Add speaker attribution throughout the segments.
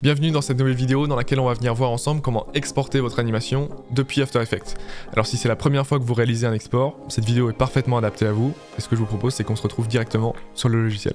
Speaker 1: Bienvenue dans cette nouvelle vidéo dans laquelle on va venir voir ensemble comment exporter votre animation depuis After Effects. Alors si c'est la première fois que vous réalisez un export, cette vidéo est parfaitement adaptée à vous, et ce que je vous propose c'est qu'on se retrouve directement sur le logiciel.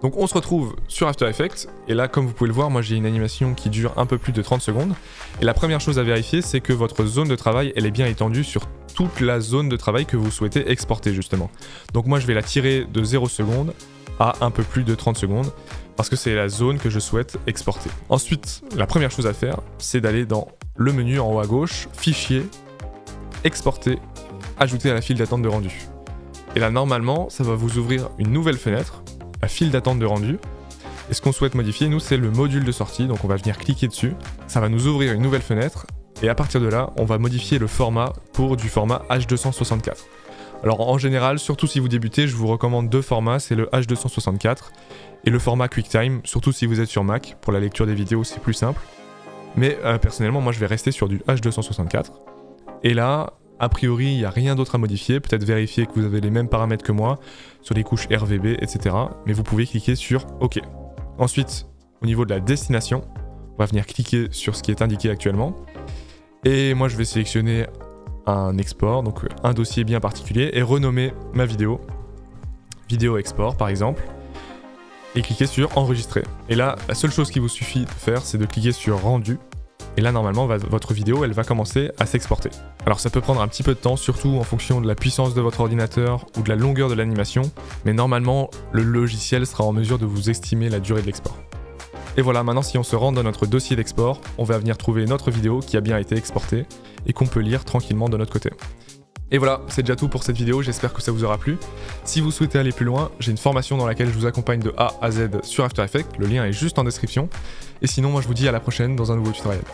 Speaker 1: Donc on se retrouve sur After Effects, et là comme vous pouvez le voir, moi j'ai une animation qui dure un peu plus de 30 secondes, et la première chose à vérifier c'est que votre zone de travail elle est bien étendue sur toute la zone de travail que vous souhaitez exporter justement. Donc moi je vais la tirer de 0 secondes à un peu plus de 30 secondes, parce que c'est la zone que je souhaite exporter. Ensuite, la première chose à faire, c'est d'aller dans le menu en haut à gauche, Fichier, Exporter, Ajouter à la file d'attente de rendu. Et là, normalement, ça va vous ouvrir une nouvelle fenêtre, la file d'attente de rendu. Et ce qu'on souhaite modifier, nous, c'est le module de sortie, donc on va venir cliquer dessus. Ça va nous ouvrir une nouvelle fenêtre, et à partir de là, on va modifier le format pour du format H264. Alors en général, surtout si vous débutez, je vous recommande deux formats, c'est le H264 et le format QuickTime, surtout si vous êtes sur Mac, pour la lecture des vidéos c'est plus simple. Mais personnellement, moi je vais rester sur du H264. Et là, a priori, il n'y a rien d'autre à modifier, peut-être vérifier que vous avez les mêmes paramètres que moi, sur les couches RVB, etc. Mais vous pouvez cliquer sur OK. Ensuite, au niveau de la destination, on va venir cliquer sur ce qui est indiqué actuellement. Et moi je vais sélectionner un export, donc un dossier bien particulier, et renommer ma vidéo, vidéo export par exemple, et cliquer sur enregistrer. Et là, la seule chose qu'il vous suffit de faire, c'est de cliquer sur rendu, et là normalement votre vidéo elle va commencer à s'exporter. Alors ça peut prendre un petit peu de temps, surtout en fonction de la puissance de votre ordinateur ou de la longueur de l'animation, mais normalement le logiciel sera en mesure de vous estimer la durée de l'export. Et voilà, maintenant si on se rend dans notre dossier d'export, on va venir trouver notre vidéo qui a bien été exportée et qu'on peut lire tranquillement de notre côté. Et voilà, c'est déjà tout pour cette vidéo, j'espère que ça vous aura plu. Si vous souhaitez aller plus loin, j'ai une formation dans laquelle je vous accompagne de A à Z sur After Effects, le lien est juste en description. Et sinon, moi je vous dis à la prochaine dans un nouveau tutoriel.